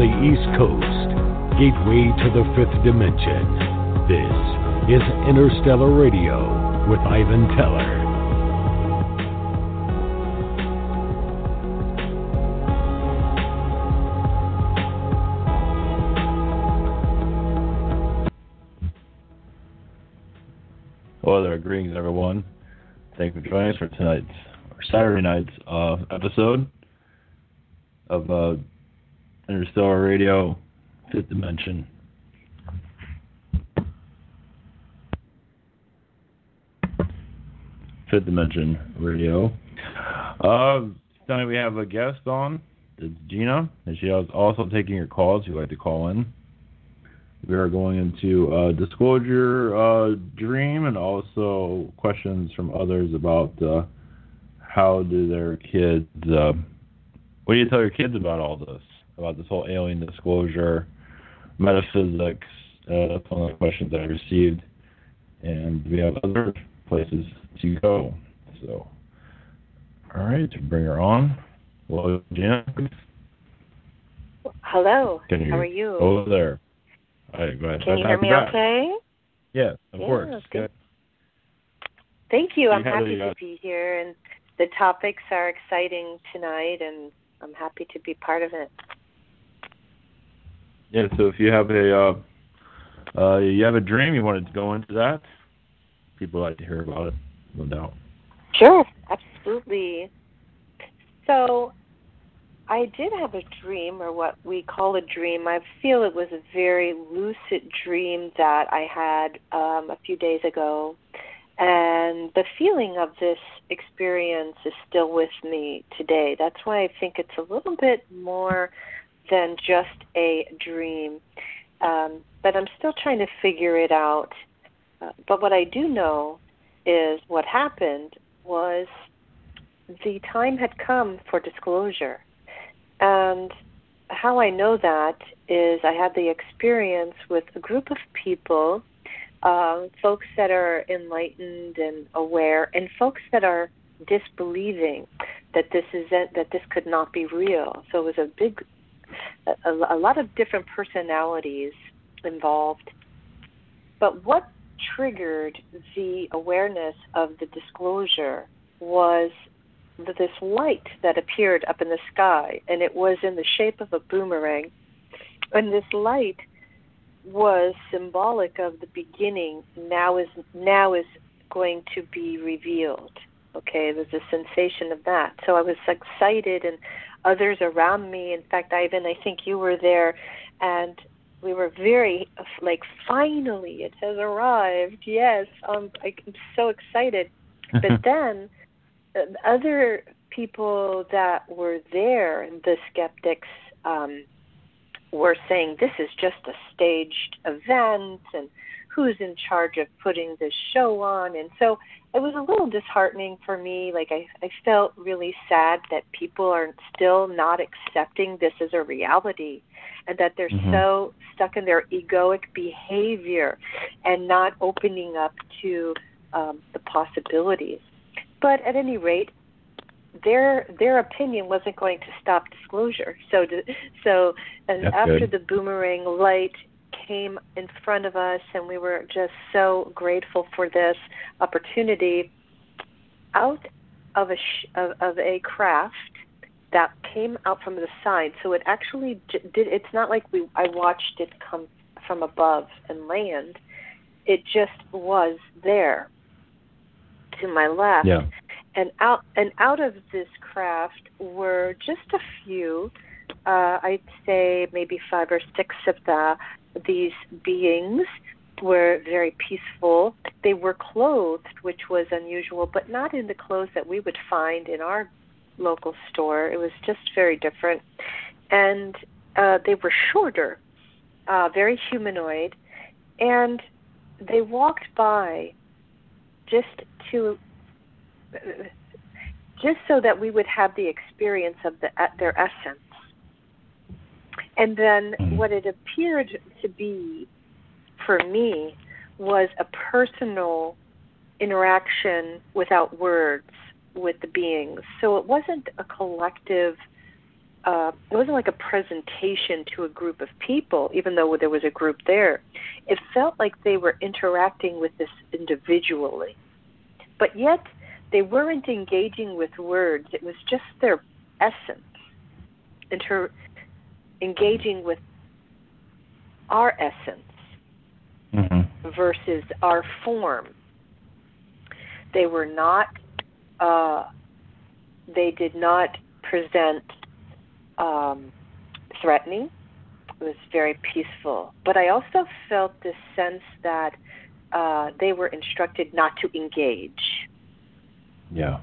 the East Coast, gateway to the fifth dimension. This is Interstellar Radio with Ivan Teller. Hello there, greetings everyone. Thank you for joining us for tonight's, or Saturday night's episode of Interstellar Radio, Fifth Dimension. Fifth Dimension Radio. Tonight we have a guest on. It's Gina, and she is also taking your calls if you'd like to call in. We are going into disclosure dream and also questions from others about how do their kids, what do you tell your kids about all this, about this whole alien disclosure, metaphysics. That's one of the questions that I received. And we have other places to go. So, all right, to bring her on. Well, Gina. Hello. How are you? Over there. All right, go ahead. Can you hear me okay? Yeah, of course. Okay. Thank you. I'm happy to be here, and the topics are exciting tonight, and I'm happy to be part of it. Yeah, so if you have a dream, you wanted to go into that, people like to hear about it, no doubt. Sure, absolutely. So I did have a dream, or what we call a dream. I feel it was a very lucid dream that I had a few days ago. And the feeling of this experience is still with me today. That's why I think it's a little bit more than just a dream. But I'm still trying to figure it out. But what I do know is what happened was the time had come for disclosure. And how I know that is I had the experience with a group of people, folks that are enlightened and aware, and folks that are disbelieving that this could not be real. So it was a lot of different personalities involved. But what triggered the awareness of the disclosure was this light that appeared up in the sky, and it was in the shape of a boomerang. And this light was symbolic of the beginning. Now is going to be revealed. Okay, there's a sensation of that. So I was excited, and others around me. In fact, Ivan, I think you were there, and we were very finally, it has arrived. Yes, I'm so excited. But then other people that were there, the skeptics, were saying this is just a staged event, and who's in charge of putting this show on? And so it was a little disheartening for me. I felt really sad that people are still not accepting this as a reality, and that they're so stuck in their egoic behavior and not opening up to the possibilities. But at any rate, their opinion wasn't going to stop disclosure. So after the boomerang light came in front of us, and we were just so grateful for this opportunity, out of a craft that came out from the side. So it actually did. It's not like I watched it come from above and land. It just was there to my left. Yeah. And out of this craft were just a few, I'd say maybe 5 or 6 of these beings were very peaceful. They were clothed, which was unusual, but not in the clothes that we would find in our local store. It was just very different. And they were shorter, very humanoid, and they walked by just so that we would have the experience of their essence. And then what it appeared to be for me was a personal interaction without words with the beings. So it wasn't a collective it wasn't like a presentation to a group of people, even though there was a group there. It felt like they were interacting with this individually, but yet they weren't engaging with words. It was just their essence, engaging with our essence versus our form. They were not. They did not present threatening. It was very peaceful. But I also felt this sense that they were instructed not to engage. Yeah.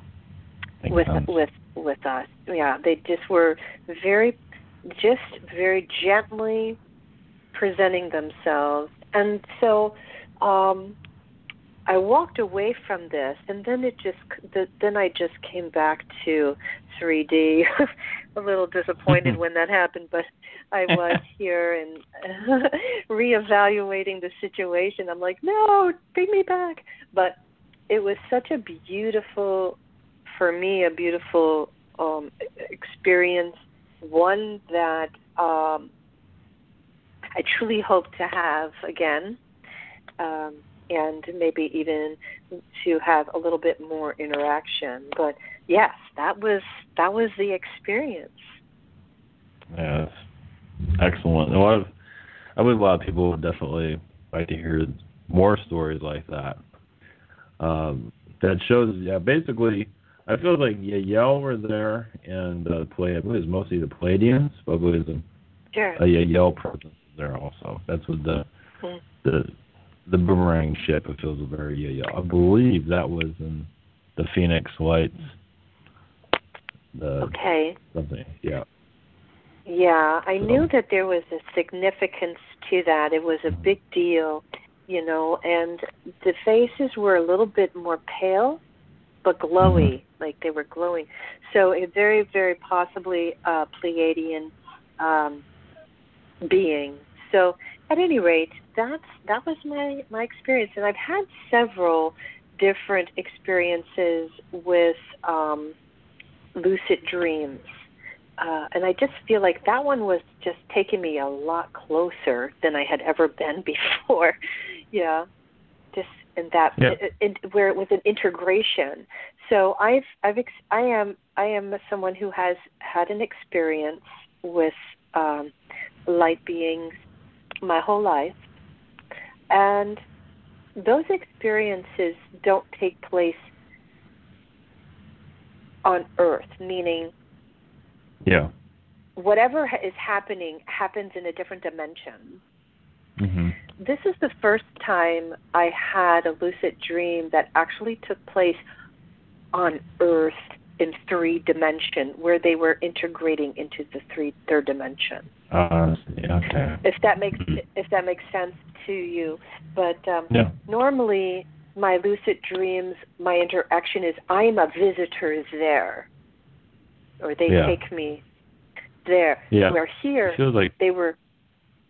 With us. Yeah, they just were very gently presenting themselves. And so I walked away from this, and then I just came back to 3D. A little disappointed when that happened, but I was here and reevaluating the situation. I'm like, no, bring me back. But it was such a beautiful experience, one that I truly hope to have again. And maybe even to have a little bit more interaction. But yes, that was the experience. Yeah, that's excellent. I believe a lot of people would definitely like to hear more stories like that. That shows, basically, I feel like Yael were there, and I believe it was mostly the Palladians, but it was a Yael presence there also. That's what the boomerang ship, it feels very Yael. I believe that was in the Phoenix Lights. Something, yeah. Yeah, I knew that there was a significance to that. It was a big deal, and the faces were a little bit more pale, but glowy, like they were glowing. So a very, very possibly Pleiadian being. So at any rate, that was my experience, and I've had several different experiences with lucid dreams, and I just feel like that one was just taking me a lot closer than I had ever been before. Yeah, just in that where it was an integration. So I am someone who has had an experience with light beings my whole life, and those experiences don't take place on Earth, meaning whatever is happening happens in a different dimension. This is the first time I had a lucid dream that actually took place on Earth in 3 dimension, where they were integrating into the third dimension. Okay. If that makes sense to you, but normally my lucid dreams, my interaction is I'm a visitor there, or they take me there. Yeah. Where here, feels like they were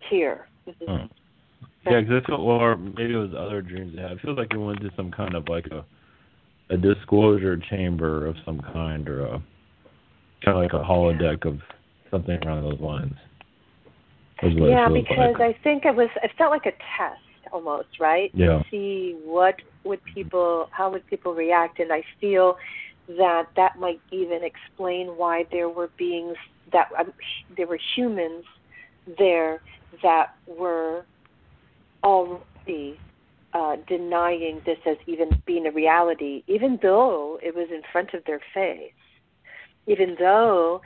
here. Yeah, because or maybe it was other dreams they had. It feels like you went to some kind of like a disclosure chamber of some kind, or a kind of like a holodeck of something around those lines. Yeah, because I think it felt like a test almost, right? Yeah. To see how would people react, and I feel that might even explain why there were beings there were humans there that were already denying this as even being a reality, even though it was in front of their face, even though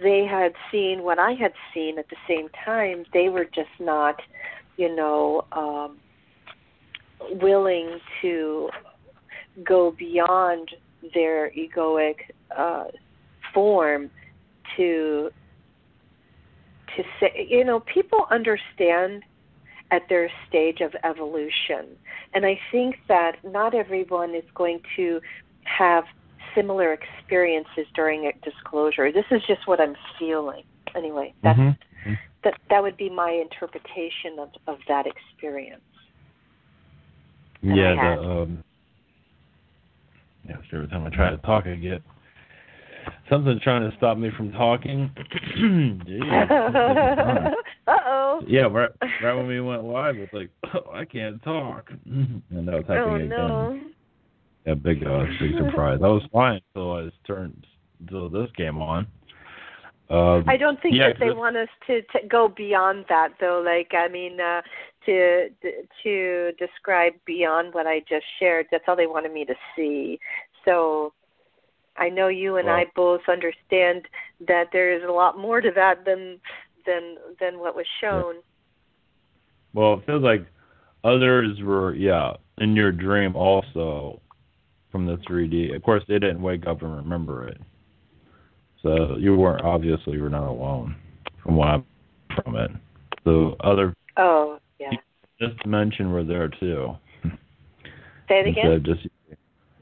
they had seen what I had seen at the same time. They were just not, willing to go beyond their egoic form to say, people understand at their stage of evolution. And I think that not everyone is going to have similar experiences during a disclosure. This is just what I'm feeling. Anyway, that would be my interpretation of that experience. Every time I try to talk, I get Something's trying to stop me from talking. Uh-oh. Yeah, right when we went live, it's like, oh, I can't talk. And that was happening again. No. Yeah, big surprise. I was fine until this came on. I don't think that they want us to go beyond that, though. Like, I mean, to describe beyond what I just shared, that's all they wanted me to see. So I know you and I both understand that there is a lot more to that than what was shown. Yeah. Well, it feels like others were, in your dream also from the 3D. Of course, they didn't wake up and remember it. So you were not alone from it. So other this dimension were there too. Say it again?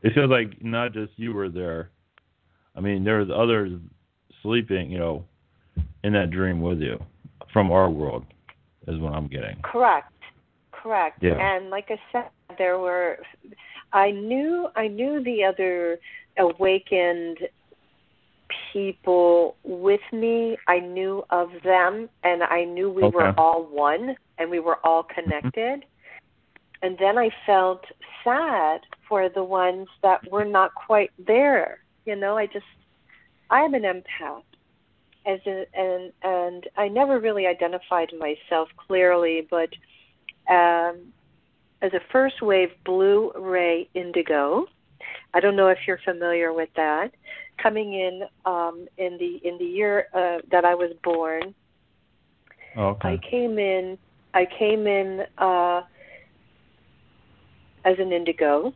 It feels like not just you were there. I mean, there was others sleeping, in that dream with you from our world is what I'm getting. Correct. Yeah. And like I said, I knew the other awakened people with me. I knew of them, and I knew we were all one, and we were all connected. And then I felt sad for the ones that were not quite there. I'm an empath, and I never really identified myself clearly, but as a first wave blue ray indigo. I don't know if you're familiar with that. Coming in the year that I was born, I came in as an indigo.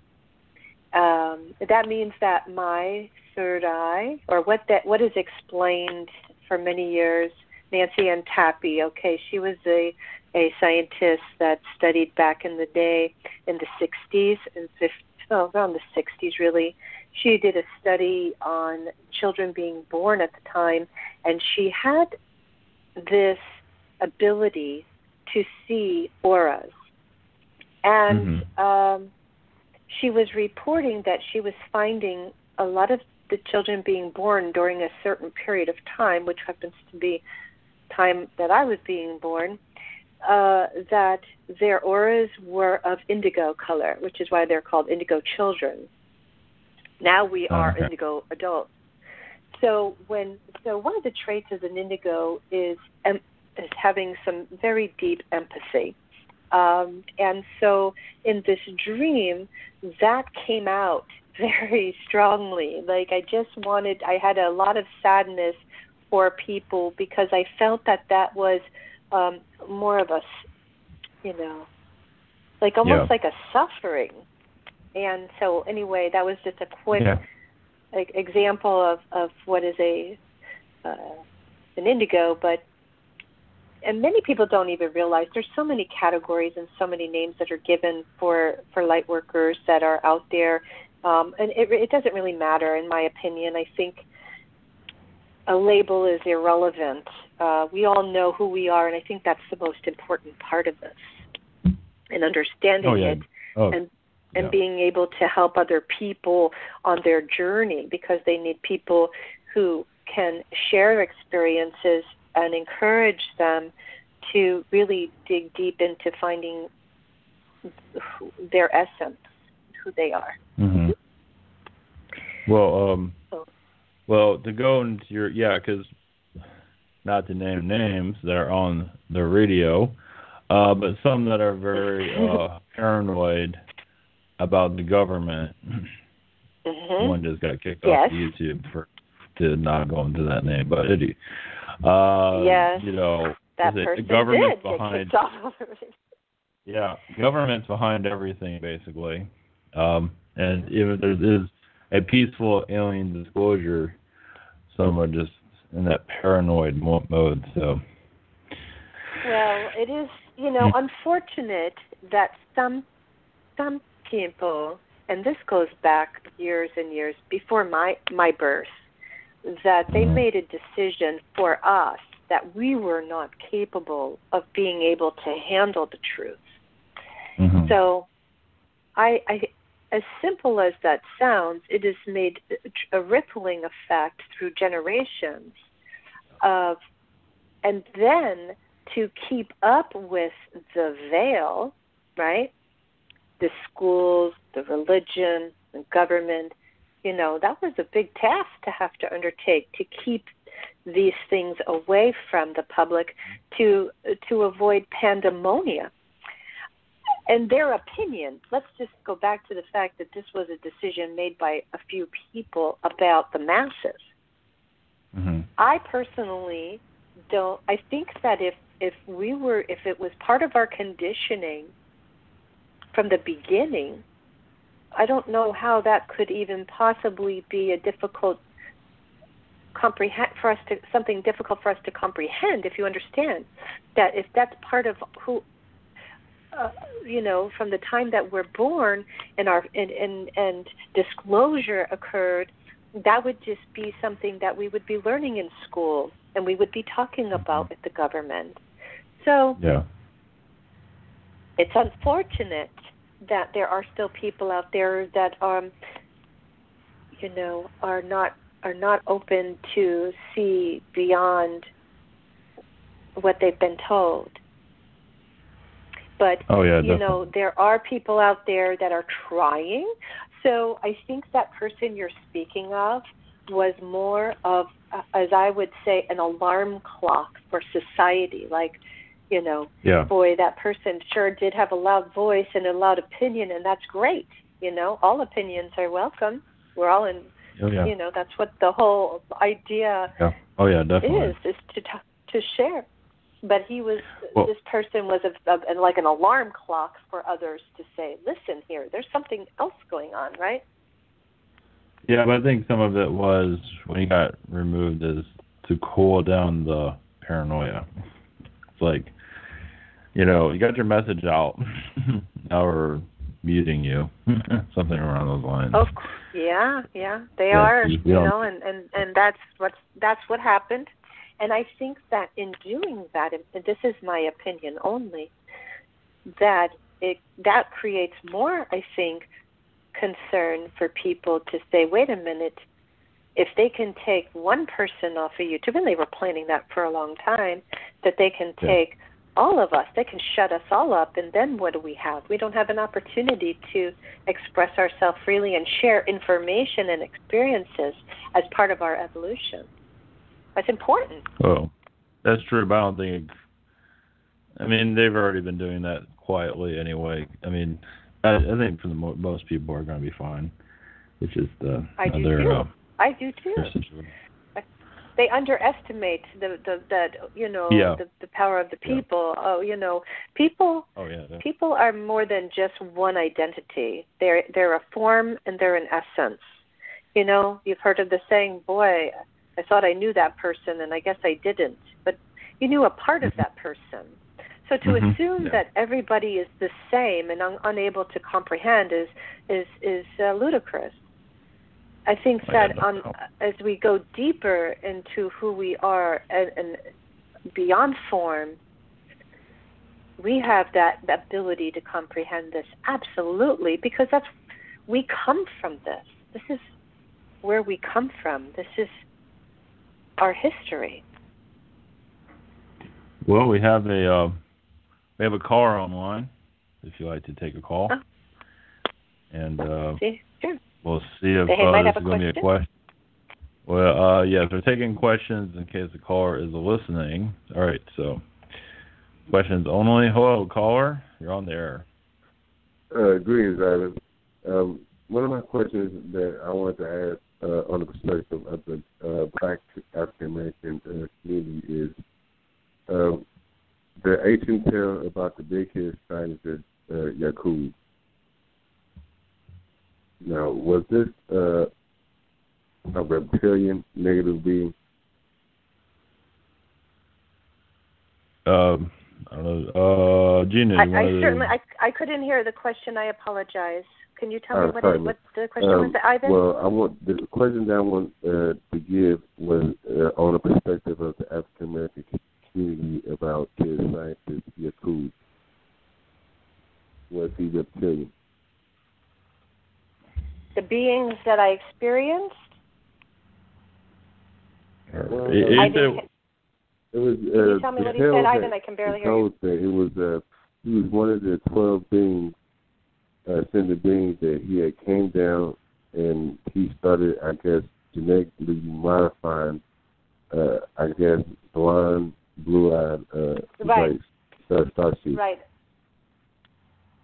That means that my third eye, or what is explained for many years, Nancy Ann Tappy. She was a scientist that studied back in the day in the 60s and 50s. Around the 60s, really. She did a study on children being born at the time, and she had this ability to see auras. And she was reporting that she was finding a lot of the children being born during a certain period of time, which happens to be time that I was being born, that their auras were of indigo color, which is why they're called indigo children. Now we are indigo adults. So one of the traits of an indigo is having some very deep empathy. And so in this dream, that came out very strongly. Like I had a lot of sadness for people because I felt that was more of a, like almost like a suffering. And so anyway, that was just a quick example of what is an indigo, and many people don't even realize there's so many categories and so many names that are given for light workers that are out there. And it doesn't really matter, in my opinion. I think a label is irrelevant. We all know who we are, and I think that's the most important part of this, and understanding it and being able to help other people on their journey, because they need people who can share experiences and encourage them to really dig deep into finding their essence, who they are. Mm-hmm. Well, to go into your, because not to name names that are on the radio, but some that are very paranoid about the government. Mm-hmm. One just got kicked off YouTube to not go into that name, but that person government behind. Get kicked off. Government's behind everything basically, and even there is a peaceful alien disclosure, some are just in that paranoid mode. So, well, it is unfortunate that some people, and this goes back years and years before my birth, that they made a decision for us that we were not capable of being able to handle the truth. Mm-hmm. So I as simple as that sounds, it has made a rippling effect through generations of, and then to keep up with the veil, right? The schools, the religion, the government, that was a big task to have to undertake, to keep these things away from the public, to avoid pandemonia. And their opinion, let's just go back to the fact that this was a decision made by a few people about the masses. Mm-hmm. I personally don't, I think that if it was part of our conditioning from the beginning, I don't know how that could even possibly be a difficult something difficult for us to comprehend. If you understand that, if that's part of who, from the time that we're born and and disclosure occurred, that would just be something that we would be learning in school and we would be talking about with the government. So it's unfortunate that there are still people out there that are not open to see beyond what they've been told. But there are people out there that are trying. So I think that person you're speaking of was more of, as I would say, an alarm clock for society. Like, boy, that person sure did have a loud voice and a loud opinion, and that's great. All opinions are welcome. We're all in, that's what the whole idea is to share. But this person was like an alarm clock for others to say, listen here, there's something else going on, right? Yeah, but I think some of it was, when he got removed, is to cool down the paranoia. It's like, you got your message out. Now we're muting you. Something around those lines. Oh, yeah, they are, and that's what happened. And I think that in doing that, and this is my opinion only, that creates more, I think, concern for people to say, wait a minute, if they can take one person off of YouTube, and they were planning that for a long time, that they can take all of us, they can shut us all up, and then what do we have? We don't have an opportunity to express ourselves freely and share information and experiences as part of our evolution. That's important. Oh, that's true, but I don't think... they've already been doing that quietly anyway. I think for the most people are going to be fine. It's just I do too. They underestimate the power of the people. People are more than just one identity. They're a form and they're an essence. You've heard of the saying, boy, I thought I knew that person, and I guess I didn't. But you knew a part of that person. So to assume that everybody is the same and unable to comprehend is ludicrous. I think that as we go deeper into who we are and beyond form, we have that ability to comprehend this absolutely, because we come from this. This is where we come from. This is our history. Well, we have a caller online. If you'd like to take a call, and we'll see if this is going to be a question. Well, yes, we're taking questions in case the caller is listening. All right, so questions only. Hello, caller. You're on the air. Greetings, Ivan. One of my questions that I wanted to ask on the perspective of the Black African American community is the ancient tale about the big-haired scientist Yakub. Now, was this a reptilian negative being? I don't know. Gina, I couldn't hear the question. I apologize. Can you tell me what the question was, Ivan? Well, the question that I want to give was on the perspective of the African American community about the scientist Yakub. Was he reptilian? The beings that I experienced. Well, it was. Can you tell me what he said, Ivan? I can barely hear you. It was. He was one of the 12 beings, ascended beings that he had came down, and he started, I guess, genetically modifying, I guess, blonde, blue-eyed right. starseed. Right.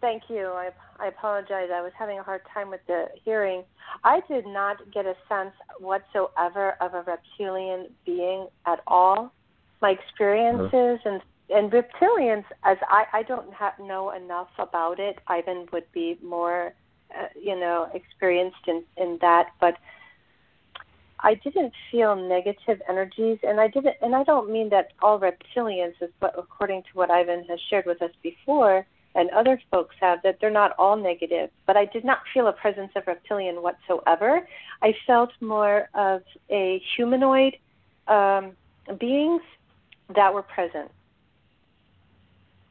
Thank you. I apologize. I was having a hard time with the hearing. I did not get a sense whatsoever of a reptilian being at all. My experiences and reptilians, as I don't know enough about it. Ivan would be more, experienced in that. But I didn't feel negative energies, and I don't mean that all reptilians, but according to what Ivan has shared with us before, and other folks have, that they're not all negative. But I did not feel a presence of reptilian whatsoever. I felt more of a humanoid beings that were present.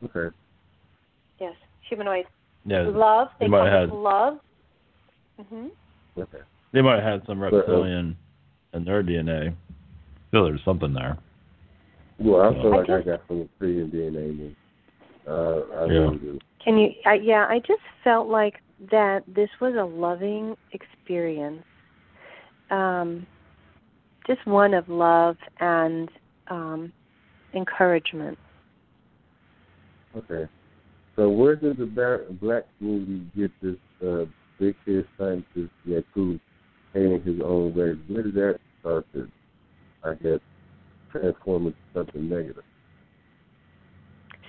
Okay. Yes, humanoid. Yeah. Love. They call it love. Mhm. Okay. They might have had some reptilian in their DNA. I feel there's something there. Well, I feel like I got some reptilian DNA in me. I really do. Can you? I just felt like that this was a loving experience. Just one of love and encouragement. Okay. So where does the black community get this big head scientist Yakub hating his own race? Where did that start to, I guess, transform into something negative?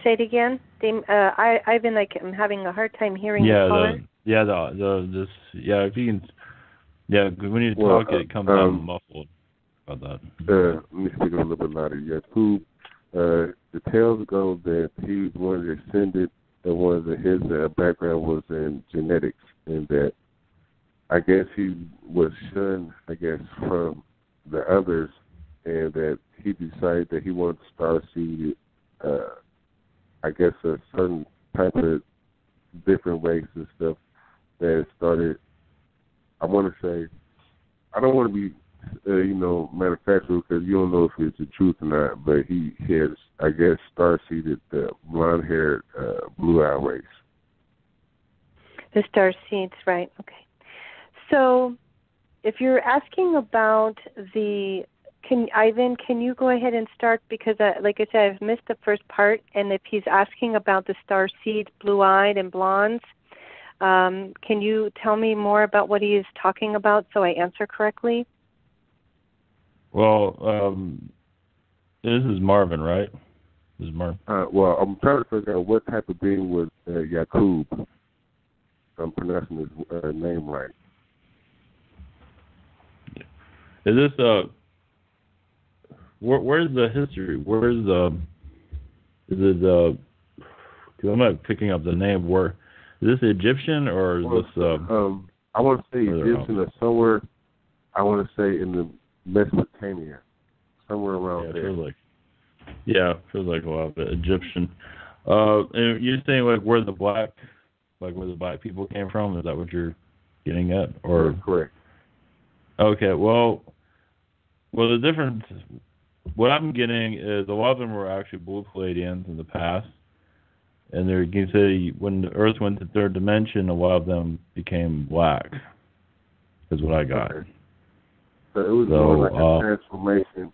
Say it again. I've been I'm having a hard time hearing the caller. If you can, because when you talk, it comes out muffled. About that. Let me speak a little bit louder. Yakub, the tales go that he was one of the ascended, and one of his background was in genetics, and that I guess he was shunned, I guess, from the others, and that he decided that he wanted to start seed, I guess, a certain type of different race and stuff that started. I want to say, I don't want to be, manufacturer, because you don't know if it's the truth or not, but he has, I guess, star-seeded the blonde-haired, blue-eyed race. The star seeds, right? Okay. So, if you're asking about Ivan, can you go ahead and start? Because, like I said, I've missed the first part, and if he's asking about the star seeds, blue-eyed and blondes, can you tell me more about what he is talking about so I answer correctly? Well, this is Marvin, right? This is Marvin. Well, I'm trying to figure out what type of being was Yakub. I'm pronouncing his name right. Is this where's the history? Where's is it because I'm not picking up the name. Where is this Egyptian or is this? I want to say Egyptian or somewhere. I want to say in the Mesopotamia, somewhere around there. Feels like a lot of it Egyptian. And you're saying where the black people came from? Is that what you're getting at? Or that's correct. Okay, well, the difference. What I'm getting is a lot of them were actually blue Palladians in the past, and you can say when the Earth went to third dimension, a lot of them became black. Is what I got. Okay. So it was more like a transformation.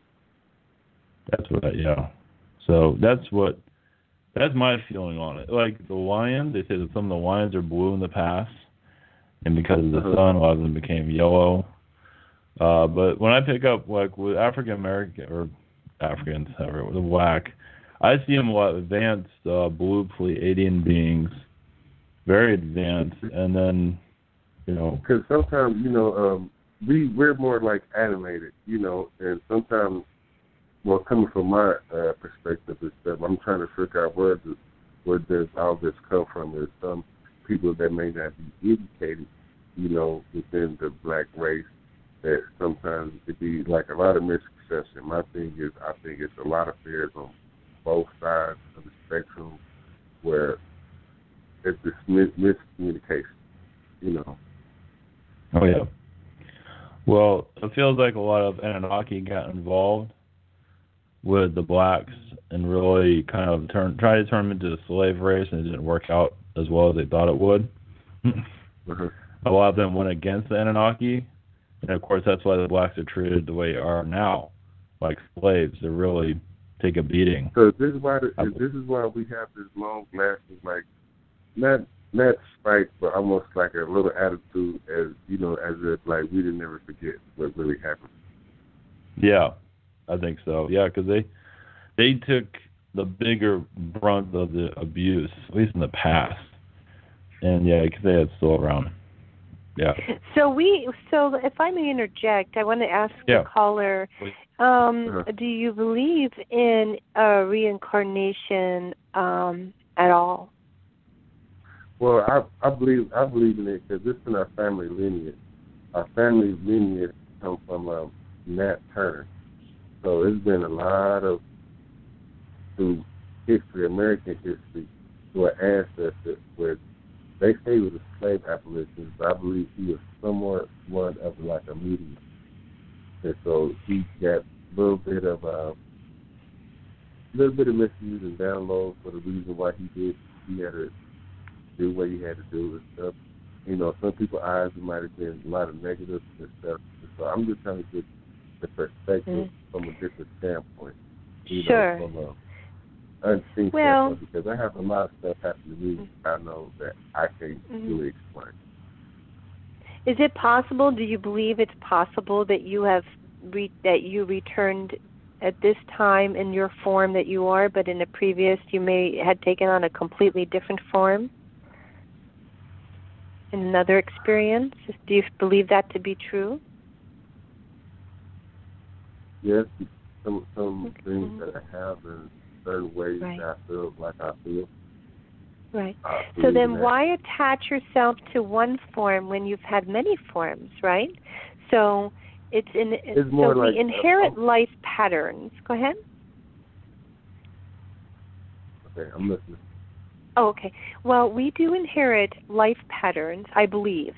That's what So that's my feeling on it. Like the lions, they say that some of the lions are blue in the past, and because of the sun, a lot of them became yellow. But when I pick up with African American or Africans, however, the black, I see them a lot advanced blue Pleiadian beings, very advanced, and then because sometimes we're more like animated, and sometimes, well, coming from my perspective and stuff, I'm trying to figure out where does all this come from. There's some people that may not be educated, within the black race, that sometimes it be like a lot of misconception. My thing is, I think it's a lot of fears on both sides of the spectrum where it's this miscommunication, Oh, yeah. Well, it feels like a lot of Anunnaki got involved with the blacks and really kind of tried to turn them into a slave race, and it didn't work out as well as they thought it would. Mm-hmm. A lot of them went against the Anunnaki, and of course that's why the blacks are treated the way they are now, like slaves. They really take a beating. So this is why we have this long lasting, like not spite, but almost like a little attitude, as you know, as if like we didn't never forget what really happened. Yeah, I think so. Yeah, because they took the bigger brunt of the abuse, at least in the past. And yeah, I can say it's still around. Yeah. So if I may interject, I want to ask the caller, do you believe in reincarnation at all? Well, I believe in it because it's in our family lineage. Our family lineage comes from Nat Turner. So it's been a lot of, through history, American history, to our ancestors, where they say he was a slave abolitionist, but I believe he was somewhat one of like a medium. And so he got a little bit of misuse and download for the reason why he had to do what he had to do and stuff. You know, some people's eyes it might have been a lot of negatives and stuff. So I'm just trying to get the perspective from a different standpoint. You know, from a unseen standpoint, because I have a lot of stuff happen to me I know that I can't really explain. Is it possible? Do you believe it's possible that you have you returned at this time in your form that you are, but in the previous you had taken on a completely different form in another experience? Do you believe that to be true? Yes, some things that I have in certain ways that I feel like I feel. Right. So then why attach yourself to one form when you've had many forms, right? So it's more like we inherit life patterns. Go ahead. Okay, I'm listening. Oh, okay. Well, we do inherit life patterns, I believe,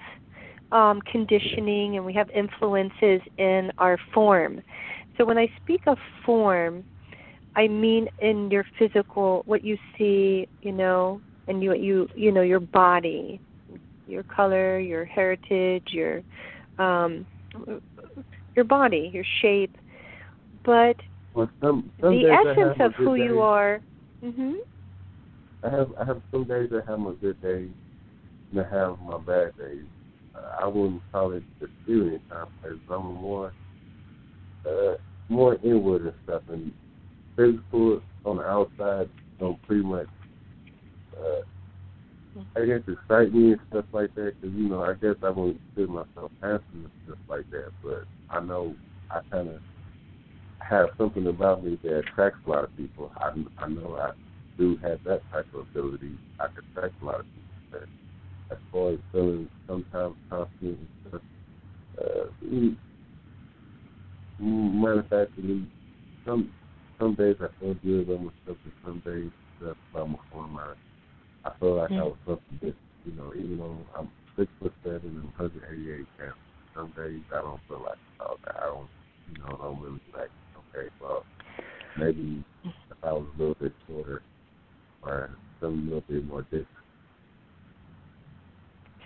conditioning, and we have influences in our form. So when I speak of form, I mean in your physical, what you see, you know, and you know, your body, your color, your heritage, your body, your shape. But some the essence of who you are. I have some days that have my good days, and I have my bad days. I wouldn't call it the experience time, because I'm more inward and stuff, and physical on the outside don't pretty much, I guess, excite me and stuff like that, because, you know, I guess I wouldn't consider myself handsome and stuff like that, but I know I kind of have something about me that attracts a lot of people. I know I do have that type of ability. I can attract a lot of people. But as far as feeling sometimes confident and stuff, matter of fact, some days I feel good about myself, and some days about my form. I feel like I was something that, you know, even though I'm 6'7" and 188 pounds, some days I don't feel like I don't really like, okay, well, maybe if I was a little bit shorter or something a little bit more different.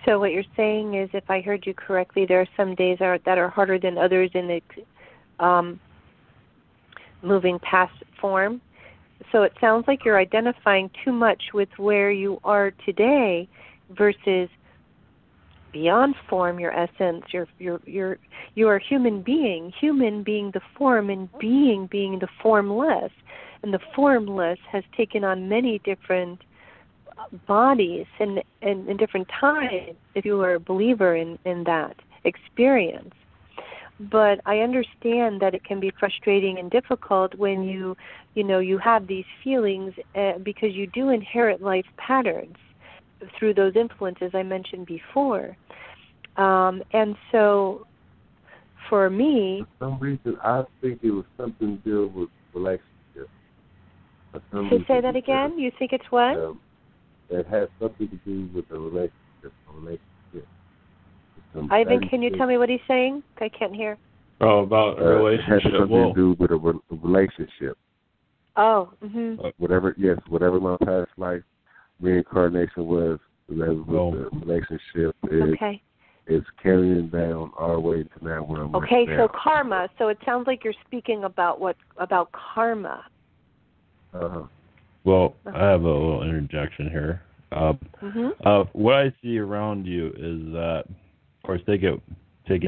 So what you're saying is, if I heard you correctly, there are some days that are harder than others in the moving past form. So it sounds like you're identifying too much with where you are today versus beyond form, your essence. You are a human being being the form, and being the formless. And the formless has taken on many different bodies and different times, if you are a believer in that experience. But I understand that it can be frustrating and difficult when you have these feelings because you do inherit life patterns through those influences I mentioned before. And so for me... For some reason, I think it was something to do with relationships. Say that again? You think it's what? It has something to do with a relationship. For some Ivan, can you tell me what he's saying? I can't hear. Oh, about a relationship. It has something to do with a relationship. Oh. Whatever my past life reincarnation was, that was the relationship. It's carrying down our way to now where I'm Okay, now. so karma. So it sounds like you're speaking about karma. Well, I have a little interjection here. What I see around you is that, of course, take it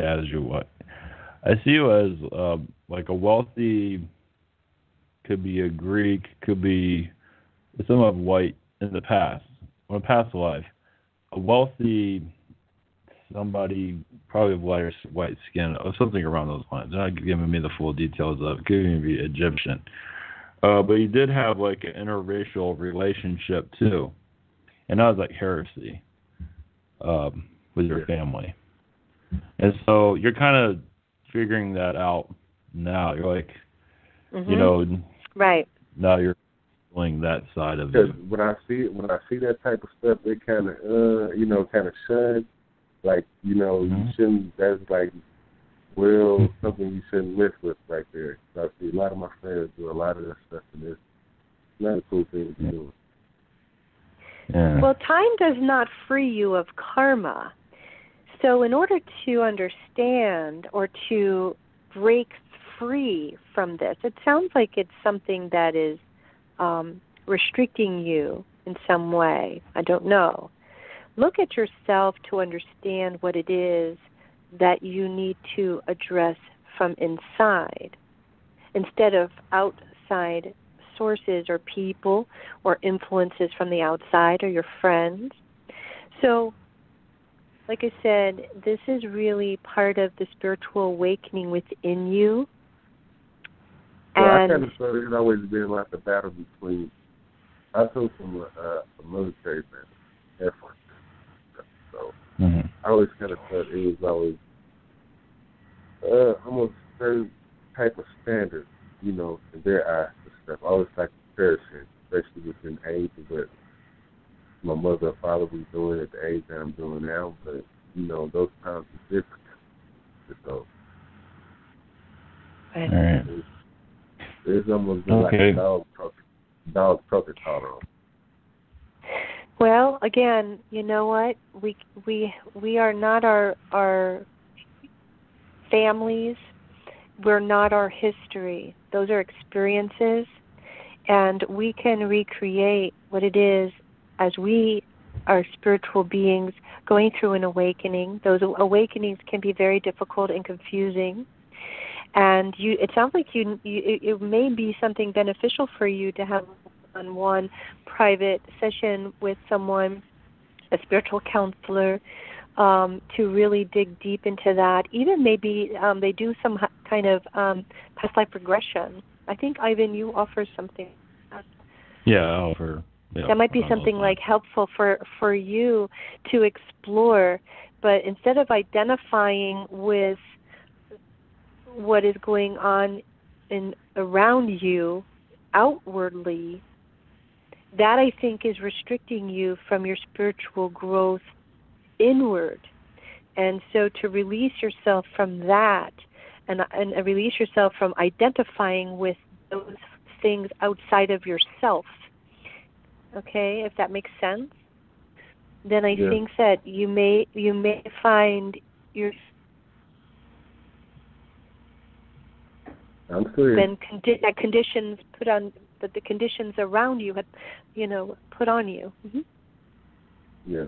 as you want. I see you as like a wealthy, could be a Greek, could be some of white in the past, or past life, a wealthy somebody probably of lighter white skin or something around those lines. They're not giving me the full details of giving me Egyptian. But you did have like an interracial relationship too. And that was like heresy with your family. And so you're kind of figuring that out now. You're like, you know, right. Now you're feeling that side of because it. when I see that type of stuff, it kind of, kind of shun. Like, you shouldn't, that's like, something you shouldn't mess with right there. So I see a lot of my friends do a lot of that stuff, and it's not a cool thing to be doing. Yeah. Well, time does not free you of karma. So in order to understand or to break free from this, it sounds like it's something that is restricting you in some way. I don't know. Look at yourself to understand what it is that you need to address from inside instead of outside sources or people or influences from the outside or your friends. So, like I said, this is really part of the spiritual awakening within you. Well, I kind of thought it's always been like a battle between, I come from a military family, Air Force. So I always kind of thought it was always almost a certain type of standard, in their eyes and stuff. I always like comparison, especially within age of what my mother and father was doing at the age that I'm doing now. But, those times are different. So it's almost been like a dog protocol. Well, again, you know what? We are not our families. We're not our history. Those are experiences, and we can recreate what it is as we are spiritual beings going through an awakening. Those awakenings can be very difficult and confusing. And it sounds like it may be something beneficial for you to have one private session with someone, a spiritual counselor, to really dig deep into that. Even maybe they do some kind of past life regression. I think, Ivan, you offer something. Yeah, I offer. Yeah, that might be something like helpful for you to explore. But instead of identifying with what is going on around you outwardly, that I think is restricting you from your spiritual growth inward. And so to release yourself from that and release yourself from identifying with those things outside of yourself, okay, if that makes sense, then I think that you may find your when that conditions put on that the conditions around you have, put on you. Yeah.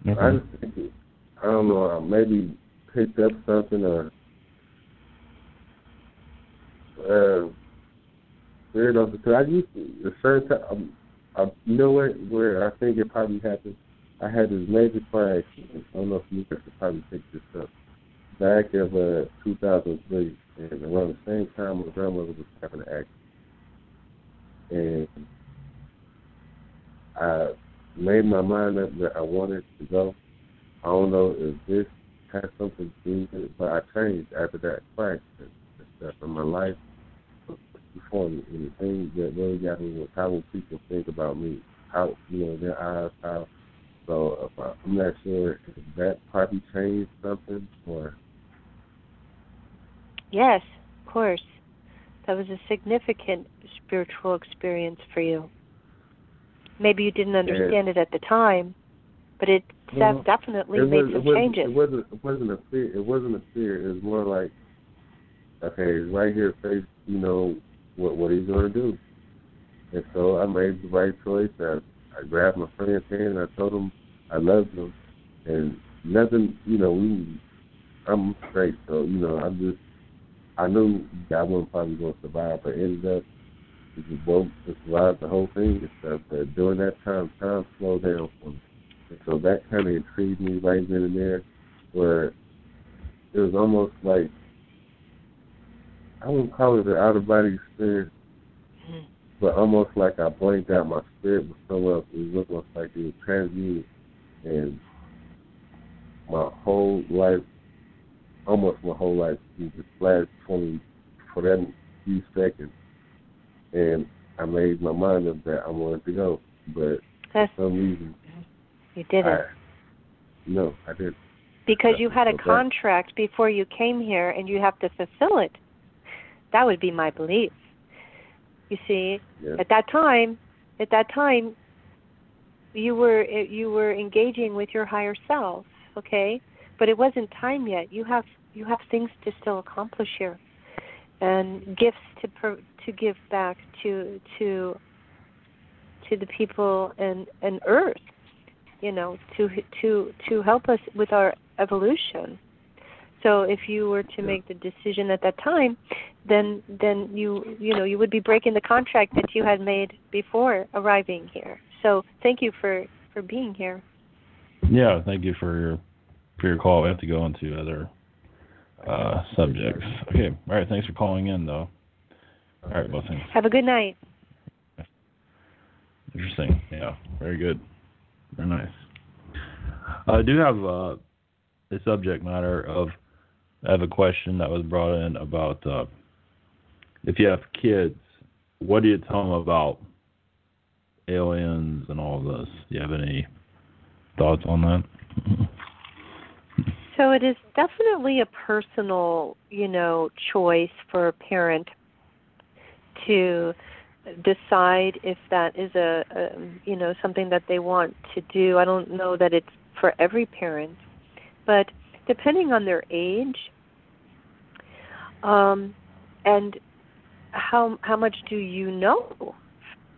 I just think I don't know. I maybe picked up something or because I used to a certain time. You know what? Where I think it probably happened. I had this major car accident. I don't know if you guys could probably pick this up. Back of 2003, and around the same time my grandmother was having an accident, and I made my mind up that I wanted to go. I don't know if this has something to do with it, but I changed after that car accident and stuff in my life before me. And the thing that really got me was how will people think about me, how their eyes, how So I'm not sure if that probably changed something or. Yes, of course. That was a significant spiritual experience for you. Maybe you didn't understand it at the time, but it definitely made some changes. It wasn't a fear. It wasn't a fear. It was more like, okay, right here, face, what he's going to do. And so I made the right choice. I grabbed my friend's hand and I told him I loved him. And nothing, I'm straight. So, I knew that I wasn't probably going to survive, but ended up, we both survived the whole thing and stuff. But during that time slowed down for me. And so that kind of intrigued me right then and there, where it was almost like, I wouldn't call it an out-of-body experience, but almost like I blanked out. My spirit was somewhere else. It was almost like it was transmuted. And almost my whole life, just flashed for that few seconds. And I made my mind up that I wanted to go. But for some reason, you didn't. No, I didn't. Because you had a contract before you came here, and you have to fulfill it. That would be my belief. You see, at that time, you were engaging with your higher self, okay? But it wasn't time yet. You have things to still accomplish here, and gifts to give back to the people and Earth, to help us with our evolution. So if you were to make the decision at that time, then you would be breaking the contract that you had made before arriving here. So thank you for being here. Yeah, thank you for your call. We have to go into other subjects. Okay, all right. Thanks for calling in, though. All right, blessings. Have a good night. Interesting. Yeah, very good. Very nice. I do have a subject matter of. I have a question that was brought in about if you have kids, what do you tell them about aliens and all of this? Do you have any thoughts on that? So it is definitely a personal, choice for a parent to decide if that is something that they want to do. I don't know that it's for every parent, but depending on their age, and how much do you know,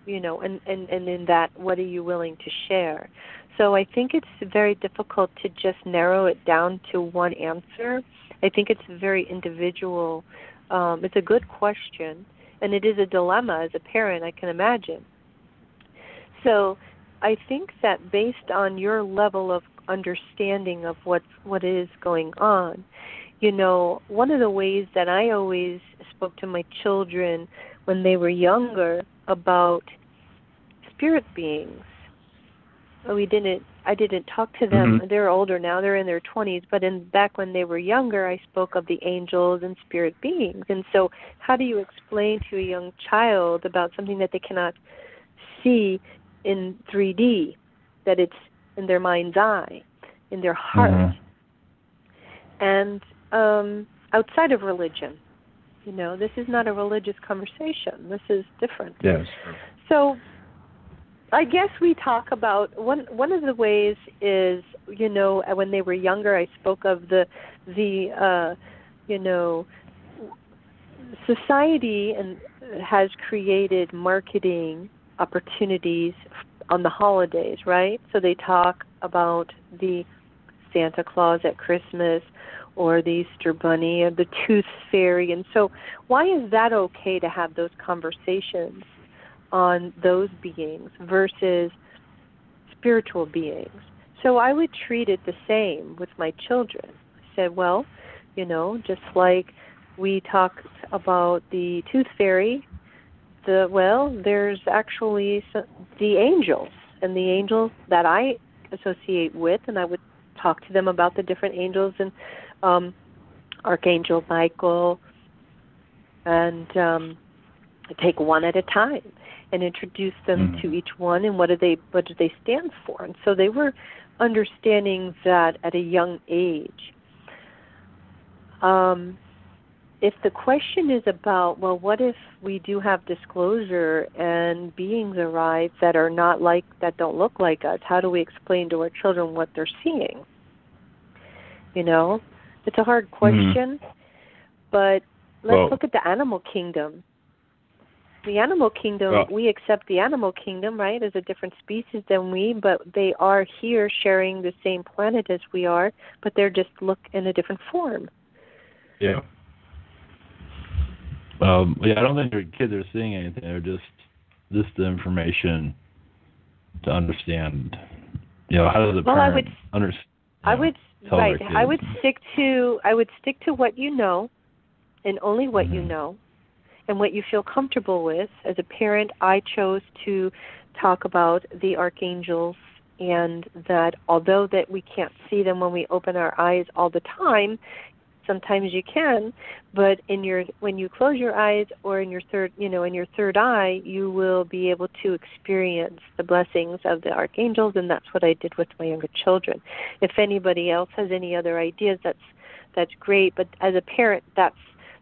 and in that, what are you willing to share? So I think it's very difficult to just narrow it down to one answer. I think it's very individual. It's a good question, and it is a dilemma as a parent, I can imagine. So I think that based on your level of understanding of what is going on, one of the ways that I always spoke to my children when they were younger about spirit beings. I didn't talk to them. Mm-hmm. They're older now. They're in their 20s. But back when they were younger, I spoke of the angels and spirit beings. And so how do you explain to a young child about something that they cannot see in 3D, that it's in their mind's eye, in their heart? Mm-hmm. And outside of religion, this is not a religious conversation. This is different. Yes. So I guess we talk about one of the ways is, when they were younger, I spoke of the society and has created marketing opportunities on the holidays, right? So they talk about the Santa Claus at Christmas, or the Easter Bunny, or the Tooth Fairy. And so why is that okay to have those conversations on those beings versus spiritual beings? So I would treat it the same with my children. I said, well, just like we talked about the Tooth Fairy, there's actually the angels, and the angels that I associate with, and I would talk to them about the different angels, and Archangel Michael, and take one at a time and introduce them to each one and what do they stand for. And so they were understanding that at a young age. If the question is about, well, what if we do have disclosure and beings arrive that don't look like us? How do we explain to our children what they're seeing? It's a hard question, but let's look at the animal kingdom. The animal kingdom, we accept the animal kingdom, right, as a different species than we, but they are here sharing the same planet as we are, but they're just look in a different form. Yeah. I don't think your kids are seeing anything. They're just the information to understand. How does a parent understand? I would stick to what you know, and only what you know, and what you feel comfortable with. As a parent, I chose to talk about the archangels, and that although that we can't see them when we open our eyes all the time, sometimes you can, but when you close your eyes or in your third eye, you will be able to experience the blessings of the archangels, and that's what I did with my younger children. If anybody else has any other ideas, that's great, but as a parent, that's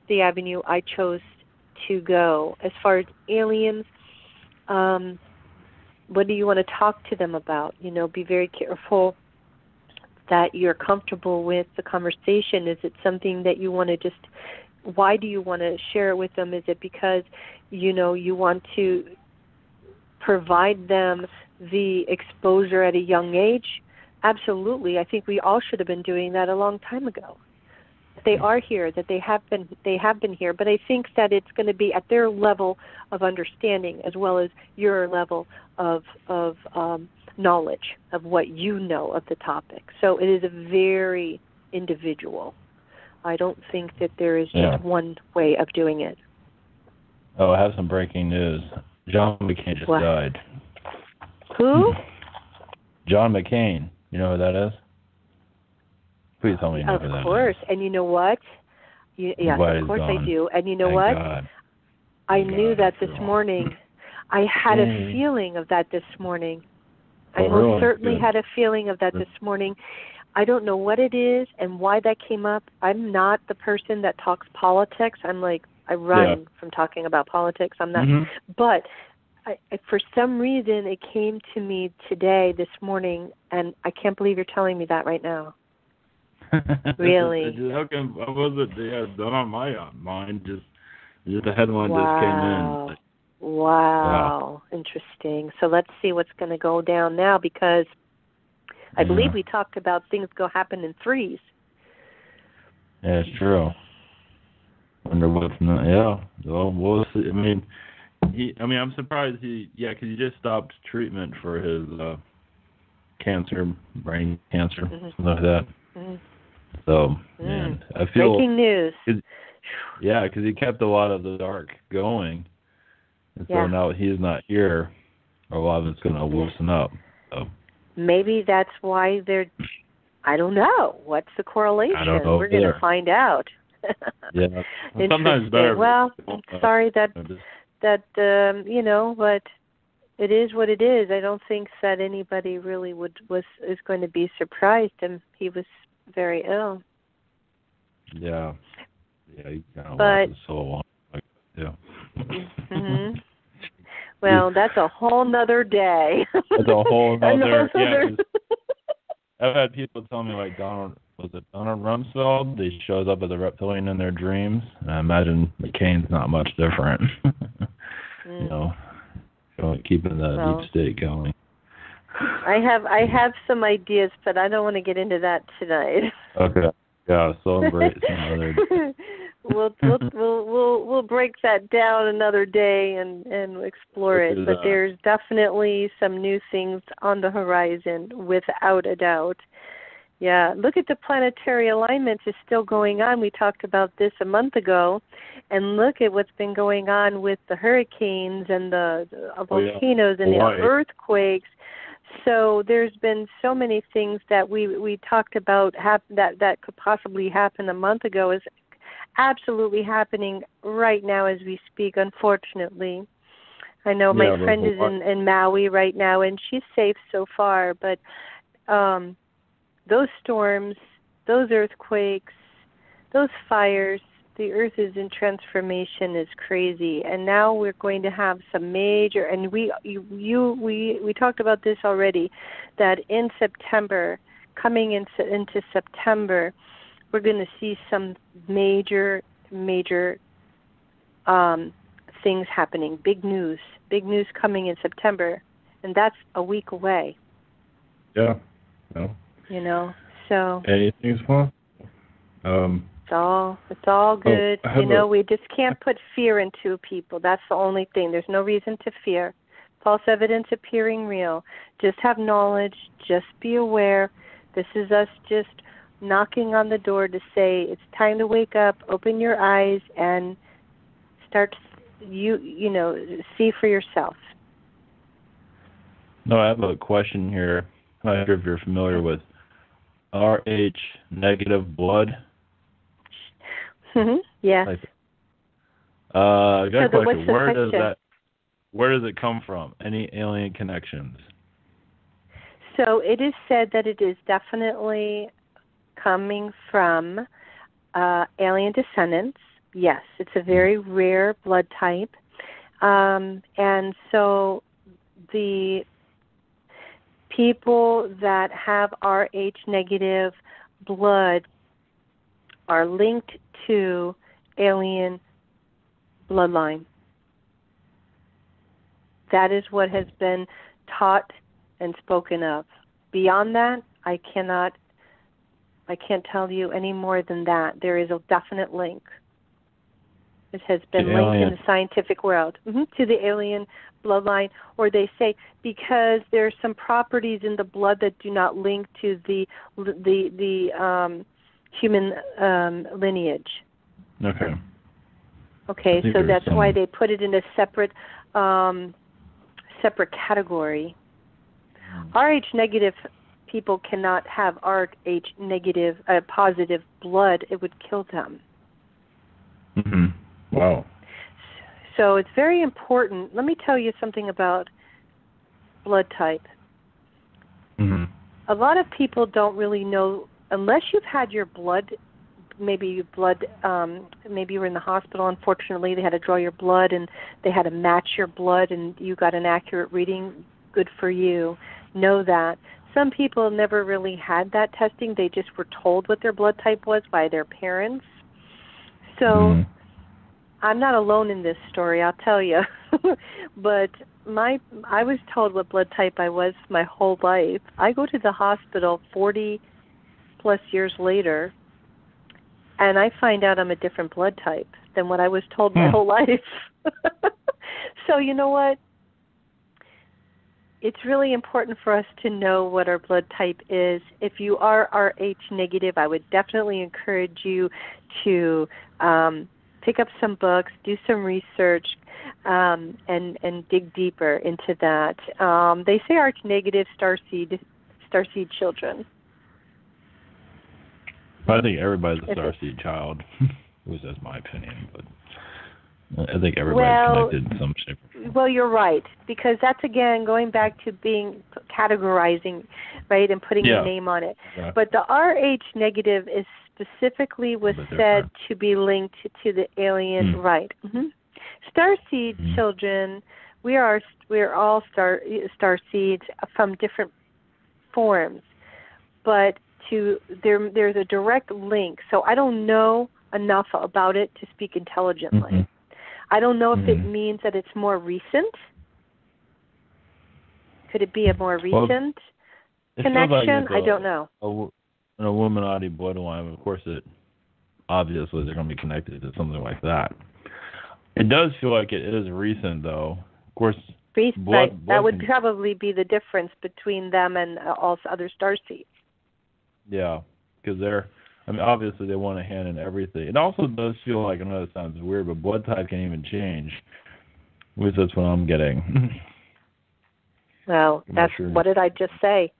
the avenue I chose to go. As far as aliens, what do you want to talk to them about? Be very careful that you're comfortable with the conversation. Is it something that you want to why do you want to share it with them? Is it because, you want to provide them the exposure at a young age? Absolutely. I think we all should have been doing that a long time ago. They are here, that they have been here, but I think that it's going to be at their level of understanding as well as your level of knowledge of what you know of the topic. So it is a very individual. I don't think that there is just one way of doing it. Oh, I have some breaking news. John McCain just died. Who? John McCain. You know who that is? Please tell me you know who that is. Of course. And you know what? Yes, of course I do. And you know what? I knew that this morning. I had a feeling of that this morning. I most certainly had a feeling of that this morning. I don't know what it is and why that came up. I'm not the person that talks politics. I run from talking about politics. I'm not. But for some reason, it came to me this morning, and I can't believe you're telling me that right now. Really? How come? What was it? Done on my mind. Just the headline just came in. Wow. Interesting. So let's see what's going to go down now, because I believe we talked about things happen in threes. Yeah, it's true. Wonder what's not. Yeah. Well, we'll see. I'm surprised because he just stopped treatment for his cancer, brain cancer, something like that. So, man, I feel breaking news. Because he kept a lot of the dark going. And so now he's not here, a lot of it's going to loosen up. So. Maybe that's why I don't know. What's the correlation? I don't know. We're going to find out. Sometimes better. Well, sorry that but it is what it is. I don't think that anybody really is going to be surprised. And he was very ill. Yeah. Yeah, he kind of lost his soul. Well, that's a whole nother day. That's a whole nother. I've had people tell me Donald Rumsfeld? He shows up as a reptilian in their dreams. And I imagine McCain's not much different. Keeping the deep state going. I have some ideas, but I don't want to get into that tonight. Okay. Yeah, celebrate some other day. We'll break that down another day and explore it. But there's definitely some new things on the horizon, without a doubt. Yeah, look at the planetary alignment is still going on. We talked about this a month ago, and look at what's been going on with the hurricanes and the volcanoes and the earthquakes. So there's been so many things that we talked about that could possibly happen a month ago absolutely happening right now as we speak, unfortunately. I know my friend is in Maui right now, and she's safe so far, but those storms, those earthquakes, those fires, the earth is in transformation is crazy. And now we're going to have some major, and we talked about this already, that in September, coming into September, we're going to see some major things happening, big news coming in September, and that's a week away. Yeah. No. You know, so anything's fun. It's all good. We just can't put fear into people. That's the only thing. There's no reason to fear. False evidence appearing real. Just have knowledge. Just be aware. This is us just knocking on the door to say it's time to wake up, open your eyes, and start. See for yourself. No, I have a question here. I'm not sure if you're familiar with Rh negative blood. Yes. I got a question. Where does it come from? Any alien connections? So it is said that it is definitely coming from alien descendants. Yes, it's a very rare blood type. And so the people that have Rh negative blood are linked to alien bloodline. That is what has been taught and spoken of. Beyond that, I can't tell you any more than that. There is a definite link. It has been linked in the scientific world to the alien bloodline, or they say because there are some properties in the blood that do not link to the human lineage. Okay. Okay, so that's why they put it in a separate category. Rh negative people cannot have Rh negative positive blood; it would kill them. Mm-hmm. Wow. So it's very important. Let me tell you something about blood type. Mm-hmm. A lot of people don't really know, unless you've had your blood, maybe you were in the hospital, unfortunately, they had to draw your blood and they had to match your blood and you got an accurate reading. Good for you. Know that. Some people never really had that testing. They just were told what their blood type was by their parents. So I'm not alone in this story, I'll tell you. But I was told what blood type I was my whole life. I go to the hospital 40 plus years later, and I find out I'm a different blood type than what I was told my whole life. So you know what? It's really important for us to know what our blood type is. If you are Rh negative, I would definitely encourage you to pick up some books, do some research, and dig deeper into that. They say Rh negative starseed children. I think everybody's a starseed child. At least that's my opinion, but I think everybody's connected in some shape. Well, you're right, because that's, again, going back to being categorizing, right, and putting a name on it. Yeah. But the Rh negative is specifically was said to be linked to the alien, right. Starseed children, we are all starseeds from different forms, but there's a direct link. So I don't know enough about it to speak intelligently. I don't know if it means that it's more recent. Could it be a more recent connection? I don't know. An Illuminati bloodline, of course, obviously they're going to be connected to something like that. It does feel like it is recent, though. Of course, blood that would probably be the difference between them and all other starseeds. Yeah, because obviously they want a hand in everything. It also does feel like, I know it sounds weird, but blood type can even change. At least that's what I'm getting. Well, what did I just say?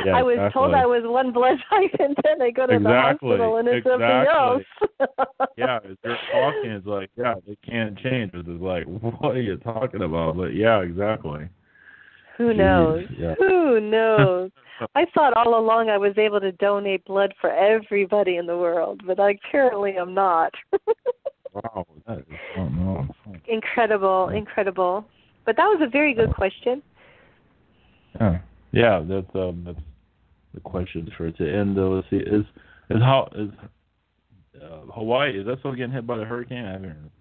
Yeah, I was told exactly. I was one blood type, and then I go to the hospital and it's something else. Yeah, if they're talking, it's like, yeah, it can't change. It's just like, what are you talking about? But yeah, exactly. Who Jeez, knows? yeah. Who knows? I thought all along I was able to donate blood for everybody in the world, but apparently I'm not. Wow, that is something else. Incredible. But that was a very good question. Yeah, that's the questions for today. And let's see, is Hawaii, is that still getting hit by the hurricane? I haven't heard.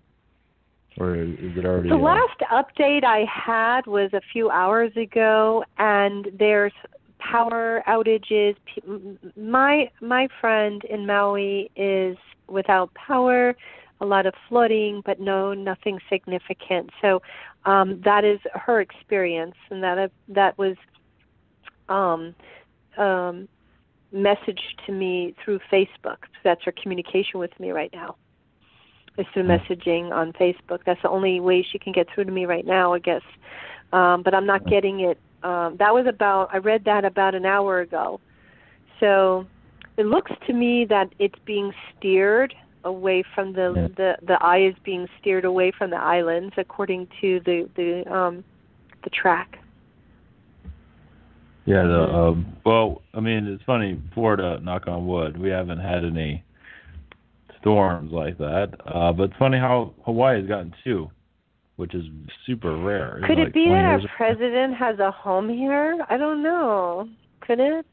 Or is it already? The last update I had was a few hours ago, and there's power outages. My friend in Maui is without power, a lot of flooding, but nothing significant. So that is her experience, and that was messaged to me through Facebook. That's her communication with me right now. It's through messaging on Facebook. That's the only way she can get through to me right now, I guess. But I'm not getting it. I read that about an hour ago. So it looks to me that it's being steered away from the eye is being steered away from the islands according to the track. Yeah, well, I mean, it's funny, Florida, knock on wood, we haven't had any storms like that. But it's funny how Hawaii has gotten two, which is super rare. Could it be that our president has a home here? I don't know. Could it?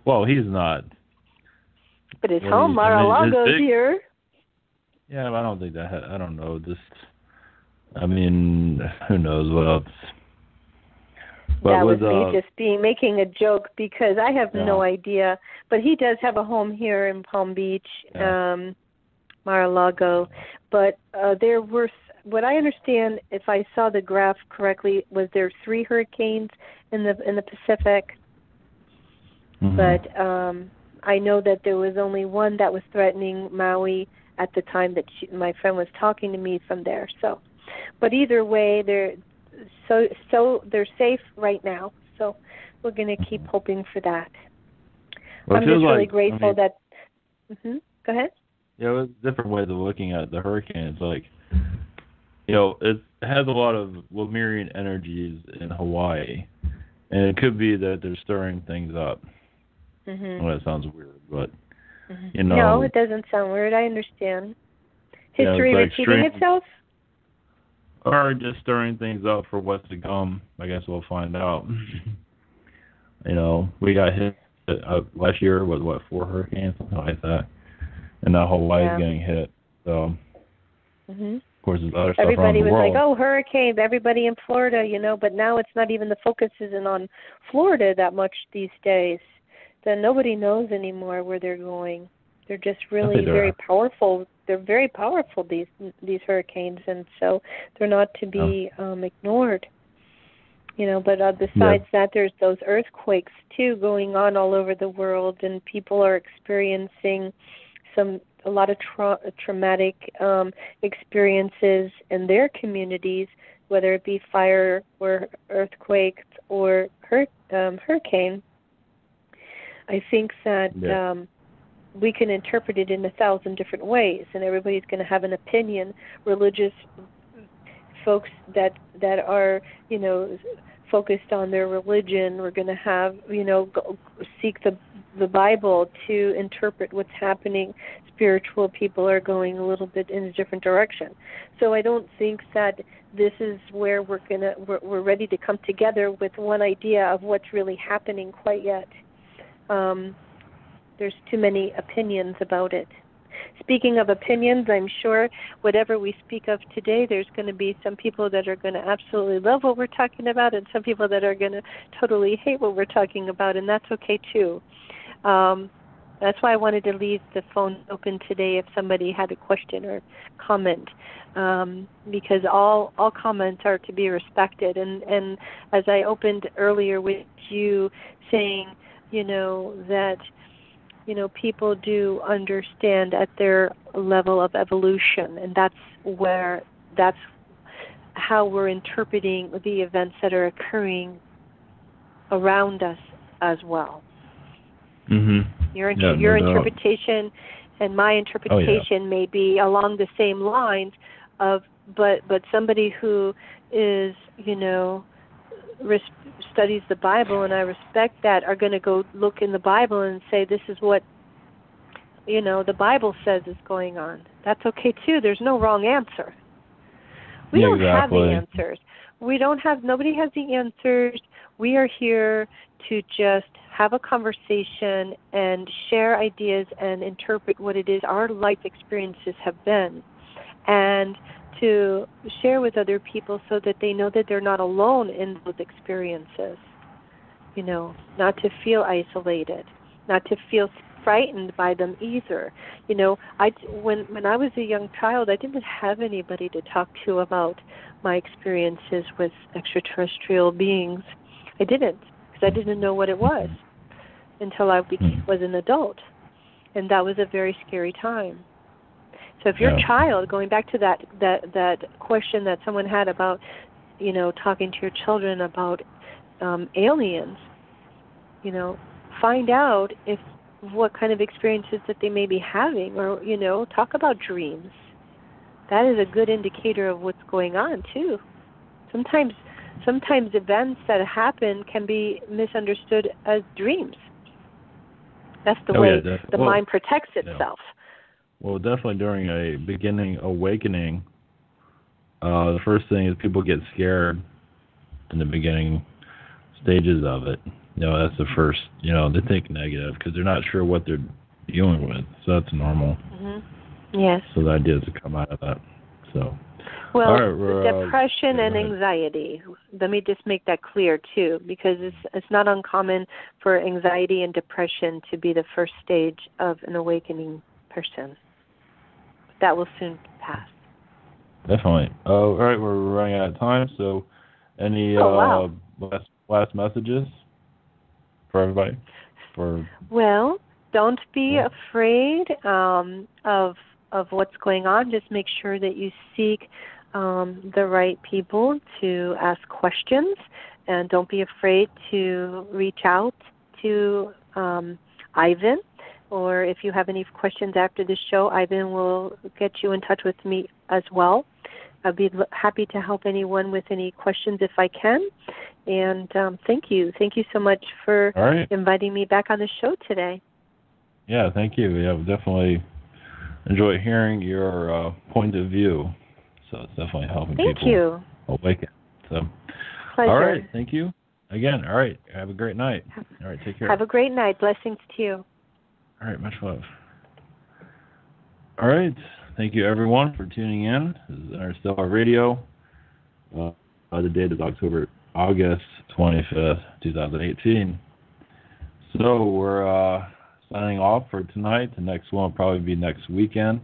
Well, he's not. But his home, Mar-a-Lago's here. Yeah, but I don't think that. I don't know. I mean, who knows what else? But that was me just making a joke because I have no idea. But he does have a home here in Palm Beach, Mar-a-Lago. But there were, what I understand, if I saw the graph correctly, was there 3 hurricanes in the Pacific. Mm-hmm. But I know that there was only one that was threatening Maui at the time that my friend was talking to me from there. So, but either way, they're safe right now. So we're going to keep hoping for that. Well, I'm just really grateful that. Mm-hmm. Go ahead. Yeah, there's different ways of looking at the hurricanes. Like, it has a lot of Lemurian energies in Hawaii, and it could be that they're stirring things up. Mm-hmm. Well, that sounds weird, but No, it doesn't sound weird. I understand. History repeating itself? Or just stirring things up for what's to come. I guess we'll find out. We got hit last year with, 4 hurricanes, something like that. And now Hawaii's getting hit. So, of course, there's other stuff everybody around the was world. like, oh, hurricane, everybody in Florida, but now it's not even, the focus isn't on Florida that much these days. Then nobody knows anymore where they're going. They're just really very powerful. They're very powerful, these hurricanes, and so they're not to be ignored. But besides that, there's those earthquakes too going on all over the world, and people are experiencing a lot of traumatic experiences in their communities, whether it be fire or earthquake or hurricane. I think that we can interpret it in 1,000 different ways, and everybody's going to have an opinion. Religious folks that are, focused on their religion, we're going to have, seek the Bible to interpret what's happening. Spiritual people are going a little bit in a different direction. So I don't think that this is where we're ready to come together with one idea of what's really happening quite yet. There's too many opinions about it. Speaking of opinions, I'm sure whatever we speak of today, there's going to be some people that are going to absolutely love what we're talking about and some people that are going to totally hate what we're talking about, and that's okay too. That's why I wanted to leave the phone open today if somebody had a question or comment, because all comments are to be respected. And as I opened earlier with you saying, that people do understand at their level of evolution, and that's how we're interpreting the events that are occurring around us as well. Mm-hmm. Your no interpretation and my interpretation may be along the same lines of, but somebody who is, studies the Bible, and I respect that, are going to go look in the Bible and say, this is what, the Bible says is going on. That's okay too. There's no wrong answer. We don't have the answers. Nobody has the answers. We are here to just have a conversation and share ideas and interpret what it is our life experiences have been, and to share with other people so that they know that they're not alone in those experiences. Not to feel isolated, not to feel frightened by them either. When I was a young child, I didn't have anybody to talk to about my experiences with extraterrestrial beings. I didn't, because I didn't know what it was until I was an adult, and that was a very scary time. So if you're a child, going back to that question that someone had about, talking to your children about aliens, find out what kind of experiences that they may be having, or talk about dreams. That is a good indicator of what's going on too. Sometimes events that happen can be misunderstood as dreams. That's the way the mind protects itself. Well, definitely during a beginning awakening, the first thing is people get scared in the beginning stages of it. That's the first, they think negative because they're not sure what they're dealing with. So that's normal. Mm-hmm. Yes. So the idea is to come out of that. So. Well, all right, depression and anxiety. Let me just make that clear too, because it's not uncommon for anxiety and depression to be the first stage of an awakening person. That will soon pass. Definitely. All right, we're running out of time. So, any last messages for everybody? Well, don't be afraid of what's going on. Just make sure that you seek the right people to ask questions, and don't be afraid to reach out to Ivan, or if you have any questions after the show, Ivan will get you in touch with me as well. I'd be happy to help anyone with any questions if I can. And thank you. Thank you so much for inviting me back on the show today. Yeah, thank you. Yeah, definitely enjoy hearing your point of view. So it's definitely helping people awaken. So, pleasure. All right, thank you again. All right, have a great night. All right, take care. Have a great night. Blessings to you. All right, much love. All right, thank you everyone for tuning in. This is Interstellar Radio. The date is August 25th, 2018. So we're signing off for tonight. The next one will probably be next weekend.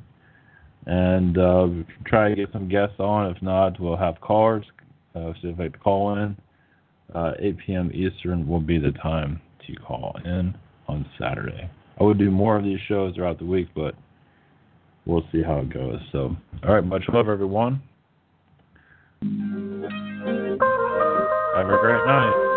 And we'll try to get some guests on. If not, we'll have callers. So if you'd like to call in, 8 p.m. Eastern will be the time to call in on Saturday. I would do more of these shows throughout the week, but we'll see how it goes. So, all right, much love, everyone. Have a great night.